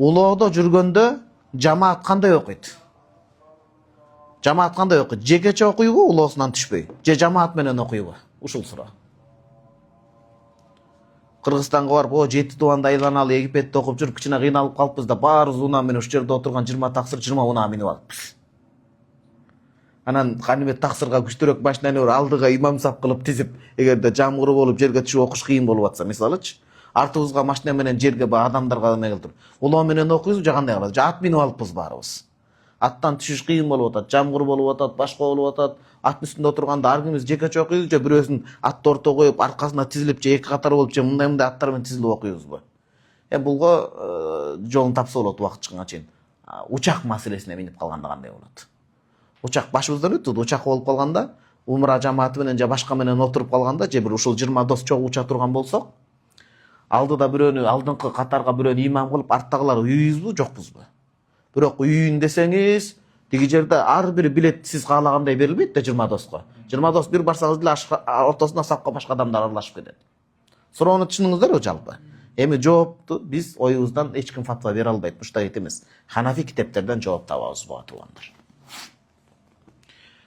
Улоодо жүргөндө жамаат кандай окуйт? Жамаат кандай окуйт? Жекече окуйбу улоосунан түшпөй? Же жамаат менен окуйбу? Ушул суроо. Кыргызстанга барып, о 7 тубанды айланалы Египетте окуп жүрүп, кичине кыйналып калыппыз да, баарыбыз унаа менен ушул жерде отурган 20 таксыр 20 унаа минип алыппыз. Анан каныбет таксырга күчтүрөөк машинаны алдыга имам сап кылып тизип, эгерде жамгыр болуп жерге түшүп окуш кыйын болуп атса, мисалычы, артыбызга машина менен жерге адамдарга эме кылдыр. Улоо менен окуйбуз, же кандай кылабыз? Ат минип алыппыз баарыбыз. Аттан түшүш кыйын болуп атат, жамгыр болуп атат, башка болуп атат. Аттын үстүндө отурганда ар кимибиз жекече окуйбуз, же бирөөсүн атты орто коюп, аркасына тизилип, же эки катар болуп, же мындай аттар менен тизилип окуйбузбу? Булго жолун тапса болот убакыт чыкканга чейин. Учак маселесине минип калганда кандай болот? Учак башыбыздан өтүп, учак болуп калганда, умра жамааты менен же башка менен отуруп калганда, же бир ушул 20 дос чогуу уча турган болсок, алдыда бирөөнү, алдыңкы катарга бирөөнү имам кылып, арттагылар үйүбүзбү, жокпузбу? Бирок үйүн десеңиз, тиги жерде ар бир билет сиз каалагандай берилбейт да 20 доско. 20 дос бир барсаңыз деле ортосуна сапка башка адамдар аралашып кетет. Суроону түшүндүңүздөрбү жалпы? Эми жоопту биз оюбуздан эч ким фатва бере албайт. Муштагит эмес. Ханафи китептерден жооп табабыз буга туугандар.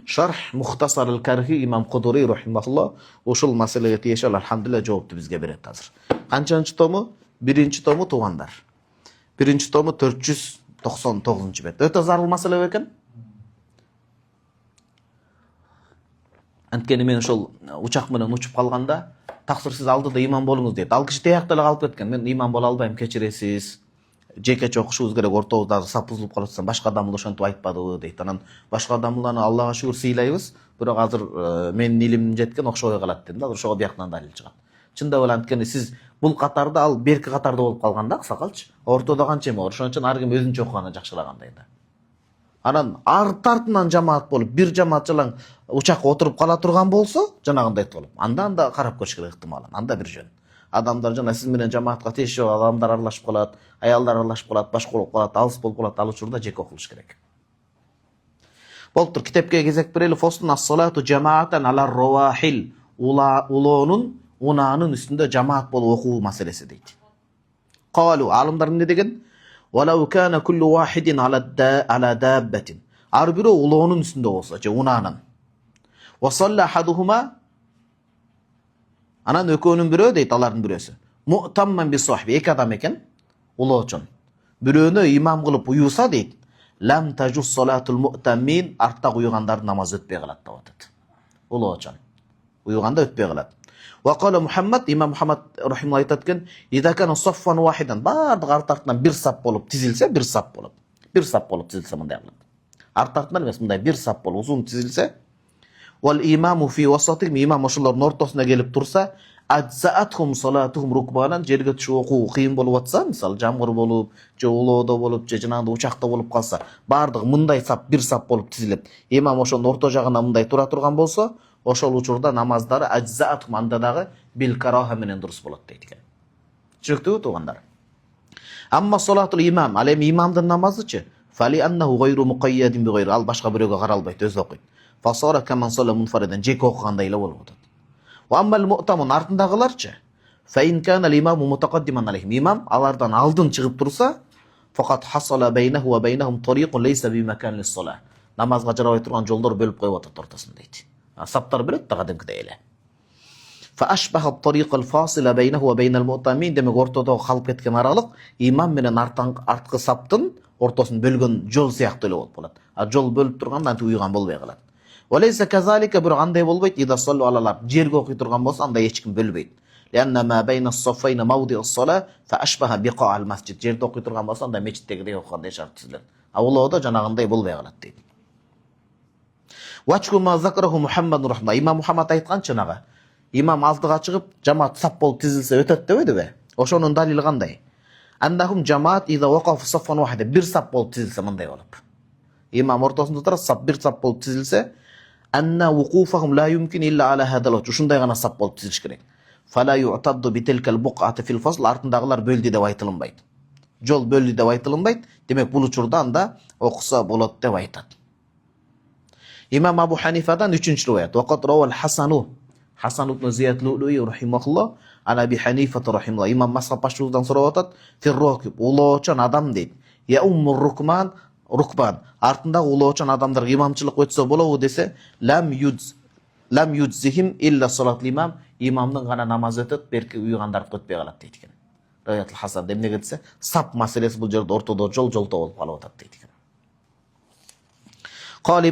Шарх Мухтасар ал-Кархи имам Кудури рахимахуллах ушул маселеге тиешелүү алхамдулилlah жоопту бизге берет азыр. Канчанчы тому? Биринчи тому туугандар. Биринчи тому 499 бет. Өтө зарыл маселе экен. Анткени мен ошол учак менен учуп калганда, таксыр сиз алдыда имам болуңуз дейт. Ал киши тиякта эле калып кеткен. Мен имам боло албайм, кечиресиз. Жекече окушубуз керек, ортобузда сап бузулуп калып атса, башка адам ошентип айтпадыбы дейт. Анан башка адамдарды Аллага шүгүр сыйлайбыз, бирок азыр менин илимим жеткен окшобой калат дедим да, ошого бияктан далил чыгат. Чындап эле анткени сиз бул катарда, ал берки катарда болуп калганда, аксакалчы, ортодо канча эме бар, ошон үчүн ар ким өзүнчө окуганы жакшырагандай да. Анан артынан жамаат болуп, бир жамаат жалаң учакка отуруп кала турган болсо, жанагындай болуп, анда карап көрүш керек ыктымал, анда бир жөн. Адамдар жана сиз менен жамаатка тиешеси адамдар аралашып калат, аялдар аралашып калат, башка болуп калат, алыс болуп калат, ал учурда жеке окулуш керек. Болуптур, китепке кезек берели. Фослун ас-салату жамаатан алар равахил. Улоонун, унаанын үстүндө жамаат болуп окуу маселеси дейт. Калу, алымдар эмне деген? Валау кана куллу вахидин ала даббатин. Ар бирөө улоонун үстүндө болсо, же унаанын. Ва салла ахадухума, анан экөөнүн бирөө дейт, алардын бирөөсү. Му'тамман би сахби, эки адам экен, улоочун. Бирөөнө имам кылып уюса дейт. Лам тажус салатул му'таммин, артта уюгандардын намазы өтпөй калат деп атат. Улоочун. Уюганда өтпөй калат. Ва кала Мухаммад, имам Мухаммад рахималлах айтат экен, ида кана саффан вахидан, бардык арт-артынан бир сап болуп тизилсе, бир сап болот. Бир сап болуп тизилсе мындай кылат. Арт-артынан эмес, мындай бир сап болуп узун тизилсе, вал имаму фи васатихим, имам ошолордун ортосуна келип турса, аджзаатхум салатухум рукбанан, жерге түшүп окуу кыйын болуп атса, мисалы жамгыр болуп, же улоодо болуп, же жанагындай учакта болуп калса, бардыгы мындай сап, бир сап болуп тизилип, имам ошонун орто жагына мындай тура турган болсо, ошол учурда намаздары аджзаатхум, анда дагы бил караха менен дурус болот дейт экен. Түшүнүктүүбү туугандар? Амма салатул имам, ал эми имамдын намазычы, фали аннаху гайру муқайядин би гайри, ал башка бирөөгө каралбайт, өзү окуйт. Фасара каман салла мунфариден, жеке окугандай эле болуп атат. Ва аммал му'тамун, артындагыларчы, фа ин кана ал имаму мутақаддиман алейхим, имам алардан алдын чыгып турса, фақат хасала байнаху ва байнахум тарикун лейса би макан лис-сала, намазга жарабай турган жолдор бөлүп коюп атат ортосун дейт. Саптар бөлөт да кадимкидей эле. Фа ашбаха at-tariq al-fasila baynahu wa bayna al-mu'tamin, демек ортодо калып кеткен аралык имам менен арткы саптын ортосун бөлгөн жол сыяктуу эле болуп калат. А жол бөлүп турганда антип уйган болбой калат. Валайса казалика, бирок андай болбойт, ида саллу алалар, жерге окуй турган болсо андай эч ким бөлбөйт. Лианна ма байна as-saffayn mawdi as-sala fa ashbaha biqa' al-masjid, жерде окуй турган болсо андай мечиттегидей окугандай шарт түзүлөт. А улоодо жанагындай болбой калат дейт. Вачку ма закраху Мухаммад рахмаллах, имам Мухаммад айтканчы нага, имам алдыга чыгып, жамаат сап болуп тизилсе өтөт дебейдиби? Ошонун далили кандай? Андахум жамаат ида вaqaf saffan wahida, бир сап болуп тизилсе мындай болуп. Имам ортосунда тура сап, бир сап болуп тизилсе, анна wuqufahum la yumkin illa ala hada al-wajh, ушундай гана сап болуп тизилиш керек. Fala yu'taddu bi tilka al-buq'ati fil fasl, артындагылар бөлдү деп айтылынбайт. Жол бөлдү деп айтылынбайт. Демек бул учурда анда окуса болот деп айтат. Имам Абу Ханифадан 3-чү риwayat. Вaqat rawal Хасану, Hasan ibn Ziyad Lu'lu'i rahimahulloh, ana Abi Hanifa rahimahulloh, imam mazhab boshlig'idan so'rab o'tadi, "Firroqib, ulug'chon odam" deydi. "Ya ummur rukban, артында улоочон адамдарга имамчылык өтсө болобу" десе, "Lam yudzihim illa salat imam", имамдын гана намаз өтөт, берки уйгандарды өтпөй калат дейт экен. Риятул Хасан эмнеге десе, сап маселеси бул жерде ортодо жолто болуп калып атат дейт экен. Qal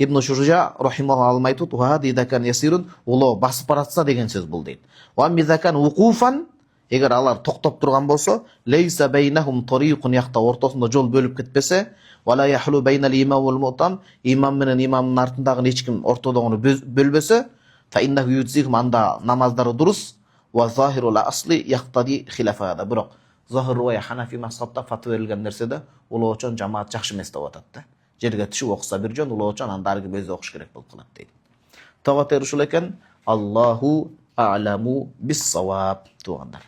Ibn Шужа рахималлах алмайтут, "Ва хади дакан ясирун", уло басып баратса деген сөз бул дейт. "Ва мизакан вуқуфан", эгер алар токтоп турган болсо, "Лейса бейнахум тариқун", якта ортосунда жол бөлүп кетпесе, "Ва ла яхлу бейнал имам вал муътам", имам менен имамдын артындагы эч ким ортодогуну бөлбөсө, "Фа иннаху юзихум", анда намаздары дурус. "Ва захирул асли яктади хилафада", бирок Захир ва Ханафи мазхабта фатва берилген нерседе улоочон жамаат жакшы эмес деп атат да. Жерге түшүп окуса бир жөн, улоочон анда аргы өзү окуш керек болуп калат дейт. Тагатер ушул экен. Аллаху а'ламу бис-саваб, туугандар.